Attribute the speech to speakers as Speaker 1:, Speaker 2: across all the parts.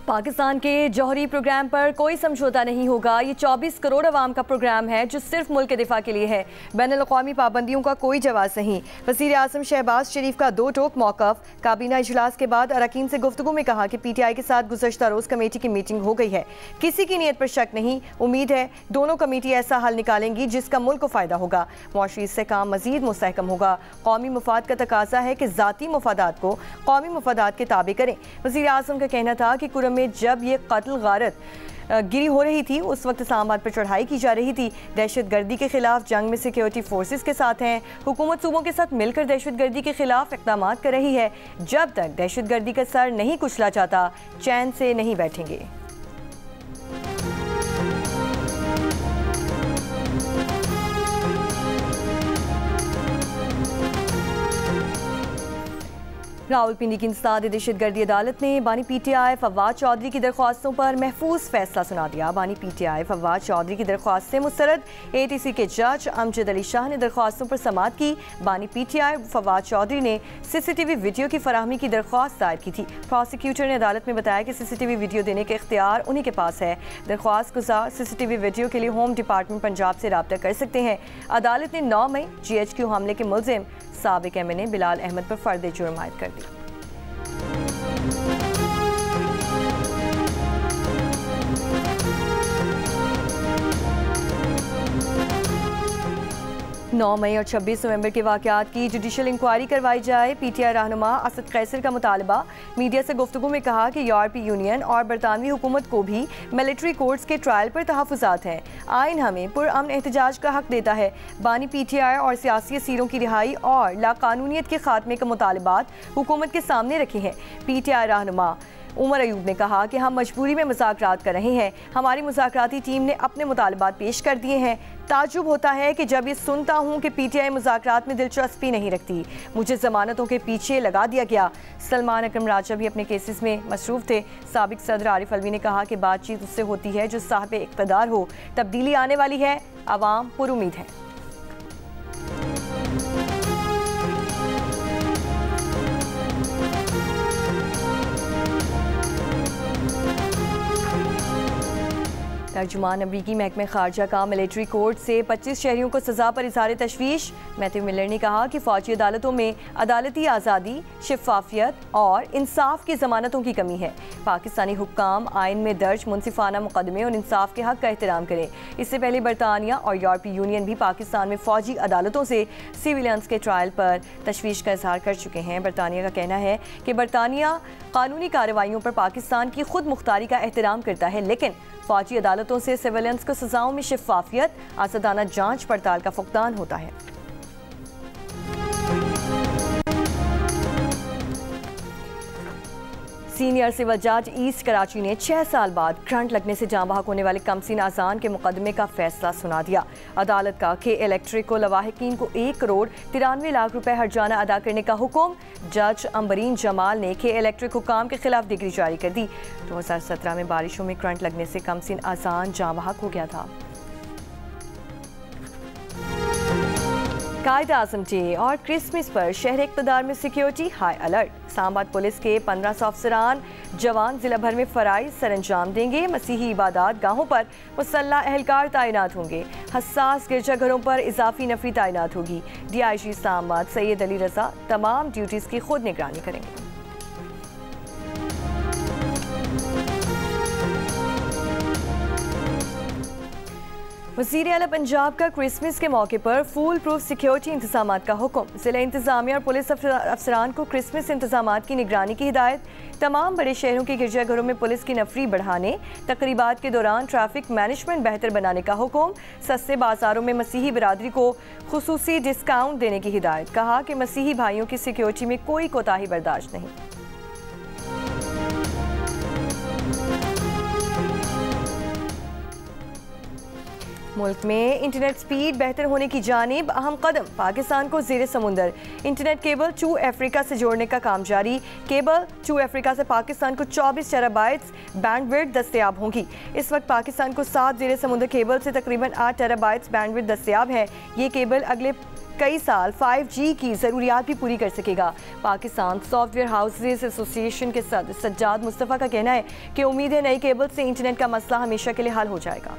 Speaker 1: पाकिस्तान के जौहरी प्रोग्राम पर कोई समझौता नहीं होगा। ये 24 करोड़ अवाम का प्रोग्राम है जो सिर्फ मुल्क के दिफा के लिए है। बैनुल-अक़वामी पाबंदियों का कोई जवाब नहीं। वज़ीर आज़म शहबाज शरीफ का दो टोक मौक़िफ़। काबीना इजलास के बाद अरकान से गुफ्तगू में कहा कि PTI के साथ गुज़श्ता रोज़ कमेटी की मीटिंग हो गई है। किसी की नीयत पर शक नहीं। उम्मीद है दोनों कमेटी ऐसा हल निकालेंगी जिसका मुल्क को फ़ायदा होगा। मुआशी इस्तेहकाम मज़ीद मुस्तहकम होगा। कौमी मफाद का तकाजा है कि ज़ाती मफादात को कौमी मफादात के ताबे करें। वज़ीर आज़म का कहना था कि कुरम में जब ये कत्ल गारत गिरी हो रही थी उस वक्त इस्लामाबाद पर चढ़ाई की जा रही थी। दहशत गर्दी के खिलाफ जंग में सिक्योरिटी फोर्सेस के साथ हैं। हुकूमत सूबों के साथ मिलकर दहशत गर्दी के खिलाफ इक़दाम कर रही है। जब तक दहशत गर्दी का सर नहीं कुचला जाता चैन से नहीं बैठेंगे। रावलपिंडी की इंसदाद दहशतगर्दी अदालत ने बानी PTI फवाद चौधरी की दरख्वास्तों पर महफूज फैसला सुना दिया। बानी PTI फवाद चौधरी की दरख्वास्त से मुस्तरद ATC के जज अमजद अली शाह ने दरख्वास्तों पर समाअत की। बानी PTI फवाद चौधरी ने CCTV वीडियो की फराहमी की दरख्वास्त दायर की थी। प्रोसिक्यूटर ने अदालत में बताया कि CCTV वीडियो देने के इख्तियार उन्हीं के पास है। दरख्वास्त गुजार CCTV वीडियो के लिए होम डिपार्टमेंट पंजाब से रब्ता कर सकते हैं। अदालत ने 9 मई GHQ हमले के मुलजिम साबिक MNA बिलाल अहमद पर फर्द जुर्म आयद कर दी। 9 मई और 26 नवंबर के वाक़यात की जुडिशल इंक्वायरी करवाई जाए। PTI रहनुमा असद कैसर का मुतालबा। मीडिया से गुफ्तगू में कहा कि यूरोपीय यूनियन और बरतानवी हुकूमत को भी मिलिट्री कोर्ट्स के ट्रायल पर तहफ़्फ़ुज़ात हैं। आइन हमें पुरअमन एहतजाज का हक देता है। बानी PTI और सियासी असीरों की रिहाई और लाकानूनियत के खात्मे के मुतालबात हुकूमत के सामने रखे हैं। PTI रहनुमा उमर अयूब ने कहा कि हम मजबूरी में मुज़ाकरात कर रहे हैं। हमारी मुज़ाकराती टीम ने अपने मुतालबात पेश कर दिए हैं। ताज्जुब होता है कि जब ये सुनता हूँ कि PTI मुज़ाकरात में दिलचस्पी नहीं रखती। मुझे ज़मानतों के पीछे लगा दिया गया। सलमान अकरम राजा भी अपने केसेस में मसरूफ़ थे। साबिक सदर आरिफ अलवी ने कहा कि बातचीत उससे होती है जो साहिब इक़्तिदार हो। तब्दीली आने वाली है। आवाम पुरुमीद है। तर्जुमान अमरीकी महकमे खारजा का मिलिट्री कोर्ट से 25 शहरियों को सज़ा पर इज़हार तशवीश। मैथ्यू मिलर ने कहा कि फ़ौजी अदालतों में अदालती आज़ादी, शफ़ाफ़ियत और इंसाफ की ज़मानतों की कमी है। पाकिस्तानी हुक्काम आइन में दर्ज मुनसिफाना मुकदमे और इंसाफ के हक़ का एहतराम करें। इससे पहले बरतानिया और यूरोपीय यूनियन भी पाकिस्तान में फ़ौजी अदालतों से सिविलियंस के ट्रायल पर तशवीश का इज़हार कर चुके हैं। बरतानिया का कहना है कि बरतानिया कानूनी कार्रवाइयों पर पाकिस्तान की खुद मुख्तारी का एहतराम करता है, लेकिन फ़ौजी अदालतों से सिविलियंस को सज़ाओं में शफ़ाफ़ियत, आज़ादाना जांच पड़ताल का फुक़दान होता है। सीनियर सिविल जज ईस्ट कराची ने 6 साल बाद करंट लगने से जाँ बहक होने वाले कमसिन आज़ान के मुकदमे का फैसला सुना दिया। अदालत का के इलेक्ट्रिक को लवाहिकीन को 1 करोड़ 93 लाख रुपए हर्जाना अदा करने का हुक्म। जज अंबरीन जमाल ने के इलेक्ट्रिक हुकाम के खिलाफ डिग्री जारी कर दी। 2017 में बारिशों में करंट लगने से कमसिन आज़ान जाँ बहक हो गया था। कायद-ए-आज़म डे और क्रिसमस पर शहर इक़्तिदार में security high alert. Islamabad police के 1500 अफसरान जवान जिला भर में फ़राइज़ सरअंजाम देंगे। मसीही इबादत गाहों पर मुसल्लह एहलकार तैनात होंगे। हसास गिरजाघरों पर इजाफी नफरी तैनात होगी। DIG इस्लामाबाद सैयद अली रज़ा तमाम ड्यूटीज़ की खुद निगरानी करेंगे। वज़ीर आला पंजाब का क्रिसमस के मौके पर फुल प्रूफ सिक्योरिटी इंतजामात का हुक्म। ज़िला इंतजामिया और पुलिस अफसरान को क्रिसमस इंतजामात की निगरानी की हिदायत। तमाम बड़े शहरों के गिरजाघरों में पुलिस की नफरी बढ़ाने, तकरीबात के दौरान ट्रैफिक मैनेजमेंट बेहतर बनाने का हुक्म। सस्ते बाजारों में मसीही बिरादरी को खुसूसी डिस्काउंट देने की हिदायत। कहा कि मसीही भाइयों की सिक्योरिटी में कोई कोताही बर्दाश्त नहीं। मुल्क में इंटरनेट स्पीड बेहतर होने की जानिब अहम कदम। पाकिस्तान को ज़ेरे समुंदर इंटरनेट केबल 2 अफ्रीका से जोड़ने का काम जारी। केबल 2 अफ्रीका से पाकिस्तान को 24 टेराबाइट्स बैंडविड्थ दस्तयाब होंगी। इस वक्त पाकिस्तान को 7 ज़ेरे समुंदर केबल से तकरीबन 8 टेराबाइट्स बैंडविड्थ दस्तयाब है। ये केबल अगले कई साल 5G की ज़रूरियात भी पूरी कर सकेगा। पाकिस्तान सॉफ्टवेयर हाउसेज एसोसिएशन के सदर सज्जाद मुस्तफ़ा का कहना है कि उम्मीद है नई केबल से इंटरनेट का मसला हमेशा के लिए हल हो जाएगा।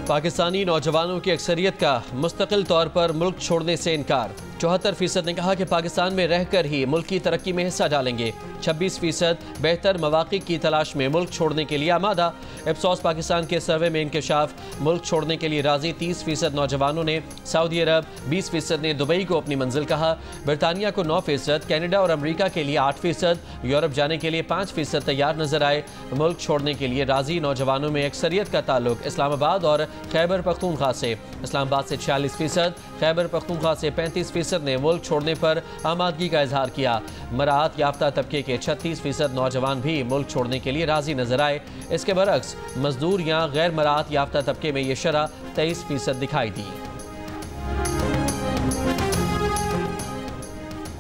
Speaker 2: पाकिस्तानी नौजवानों की अक्सरियत का मुस्तकिल तौर पर मुल्क छोड़ने से इनकार। 74% ने कहा कि पाकिस्तान में रहकर ही मुल्क की तरक्की में हिस्सा डालेंगे। 26% बेहतर मौक़े की तलाश में मुल्क छोड़ने के लिए आमादा। इप्सॉस पाकिस्तान के सर्वे में इंकशाफ मुल्क छोड़ने के लिए राजी 30% नौजवानों ने। सऊदी अरब 20% ने दुबई को अपनी मंजिल कहा। बरतानिया को 9%, कनाडा और अमरीका के लिए 8%, यूरोप जाने के लिए 5% तैयार नजर आए। मुल्क छोड़ने के लिए राजी नौजवानों में अक्सरियत का ताल्लुक इस्लामाबाद और खैबर पख्तूनख्वा से। इस्लामाबाद से 46%, खैबर पख्तूनख्वा से 35% ने मुल्क छोड़ने पर आमादगी का इजहार किया। मराहत याफ्ता तबके के 36% नौजवान भी मुल्क छोड़ने के लिए राजी नजर आए। इसके बरक्स मजदूर या गैर मराहत याफ्ता तबके में यह शरह 23% दिखाई दी।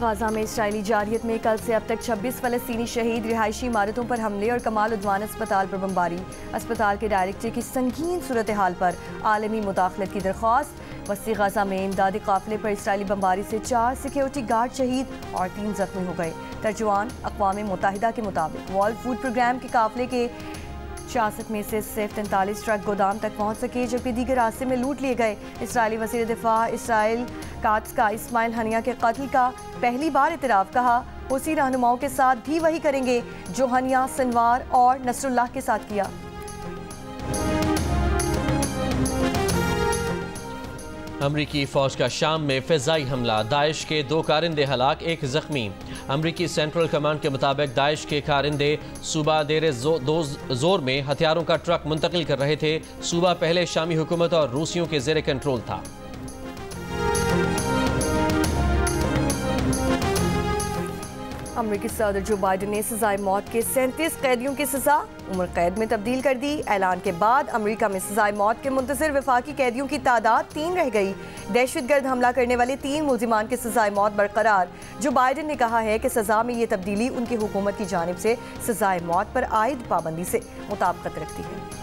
Speaker 1: गाजा में इसराइली जारहियत में कल से अब तक 26 फ़लस्तीनी शहीद। रिहायशी इमारतों पर हमले और कमाल उद्वान अस्पताल पर बमबारी। अस्पताल के डायरेक्टर की संगीन सूरत हाल पर आलमी मुदाखलत की दरख्वास्त। वस्ती गाजा में इमदादी काफिले पर इसराइली बमबारी से 4 सिक्योरिटी गार्ड शहीद और 3 जख्मी हो गए। तर्जुमान अक़वाम मुत्तहिदा के मुताबिक वर्ल्ड फूड प्रोग्राम के काफिले के 66 में से सिर्फ 43 ट्रक गोदाम तक पहुंच सके, जबकि दीगर रास्ते में लूट लिए गए। इसराइली वज़ीर दिफा इसराइल कात्स का इस्माइल हनिया के कत्ल का पहली बार इतराफ़। कहा हुसी रहनुमाओं के साथ भी वही करेंगे जो हनिया, सिनवार और नसरुल्लाह के साथ किया।
Speaker 2: अमरीकी फौज का शाम में फ़िज़ाई हमला। दाइश के 2 कारिंदे हलाक, 1 जख्मी। अमरीकी सेंट्रल कमांड के मुताबिक दाइश के कारिंदे सूबा देर जोर में हथियारों का ट्रक मुंतकिल कर रहे थे। सूबा पहले शामी हुकूमत और रूसियों के ज़ेरे कंट्रोल था।
Speaker 1: अमरीकी सदर जो बाइडन ने सजाए मौत के 37 कैदियों की सजा उम्र कैद में तब्दील कर दी। ऐलान के बाद अमरीका में सजाए मौत के मुंतज़िर वफाकी कैदियों की तादाद 3 रह गई। दहशतगर्द हमला करने वाले 3 मुल्जिमान के सजाए मौत बरकरार। जो बाइडन ने कहा है कि सजा में ये तब्दीली उनकी हुकूमत की जानिब से सजाए मौत पर आयद पाबंदी से मुताबिकत रखती है।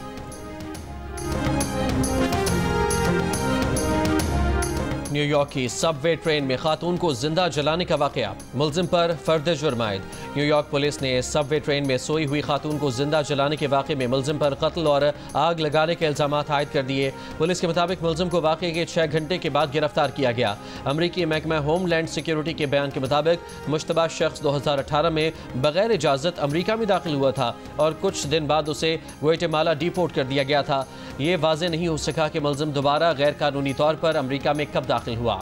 Speaker 2: न्यूयॉर्क की सबवे ट्रेन में खातून को जिंदा जलाने का वाकया, मुलजिम पर फर्द जुर्म आयद। न्यूयॉर्क पुलिस ने सबवे ट्रेन में सोई हुई खातून को जिंदा जलाने के वाकये में मुलजिम पर कत्ल और आग लगाने के इल्जाम आयद कर दिए। पुलिस के मुताबिक मुलजिम को वाकये के 6 घंटे के बाद गिरफ्तार किया गया। अमरीकी महकमा होमलैंड सिक्योरिटी के बयान के मुताबिक मुश्तबा शख्स 2018 में बगैर इजाज़त अमरीका में दाखिल हुआ था और कुछ दिन बाद उसे ग्वाटेमाला डिपोर्ट कर दिया गया था। ये वाज़ेह नहीं हो सका कि मुलजिम दोबारा गैर कानूनी तौर पर अमरीका में कब दाखिल हुआ।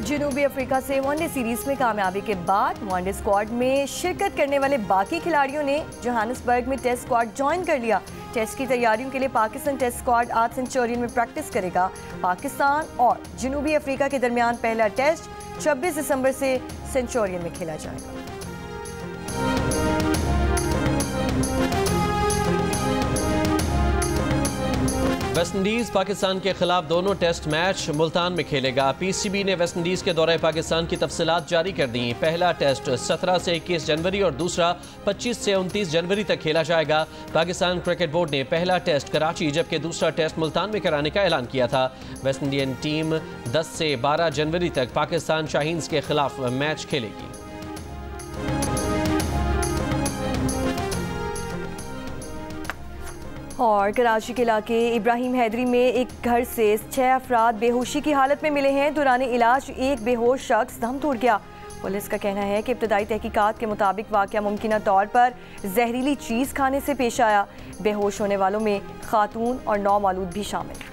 Speaker 1: जनूबी अफ्रीका से वनडे सीरीज में कामयाबी के बाद वनडे स्क्वाड में शिरकत करने वाले बाकी खिलाड़ियों ने जोहानिसबर्ग में टेस्ट स्क्वाड ज्वाइन कर लिया। टेस्ट की तैयारियों के लिए पाकिस्तान टेस्ट स्क्वाड आज सेंचुरियन में प्रैक्टिस करेगा। पाकिस्तान और जनूबी अफ्रीका के दरमियान पहला टेस्ट 26 दिसंबर से सेंचुरियन में खेला जाएगा।
Speaker 2: वेस्टइंडीज पाकिस्तान के खिलाफ दोनों टेस्ट मैच मुल्तान में खेलेगा। पीसीबी ने वेस्टइंडीज के दौरे पाकिस्तान की तफसीलात जारी कर दी। पहला टेस्ट 17 से 21 जनवरी और दूसरा 25 से 29 जनवरी तक खेला जाएगा। पाकिस्तान क्रिकेट बोर्ड ने पहला टेस्ट कराची जबकि दूसरा टेस्ट मुल्तान में कराने का ऐलान किया था। वेस्ट इंडियन टीम 10 से 12 जनवरी तक पाकिस्तान शाहीन्स के खिलाफ मैच खेलेगी।
Speaker 1: और कराची के इलाके इब्राहिम हैदरी में एक घर से 6 अफराद बेहोशी की हालत में मिले हैं। दौरान इलाज एक बेहोश शख्स दम तोड़ गया। पुलिस का कहना है कि इब्तदाई तहकीकात के मुताबिक वाक़या मुमकिना तौर पर जहरीली चीज़ खाने से पेश आया। बेहोश होने वालों में खातून और नौमालूद भी शामिल।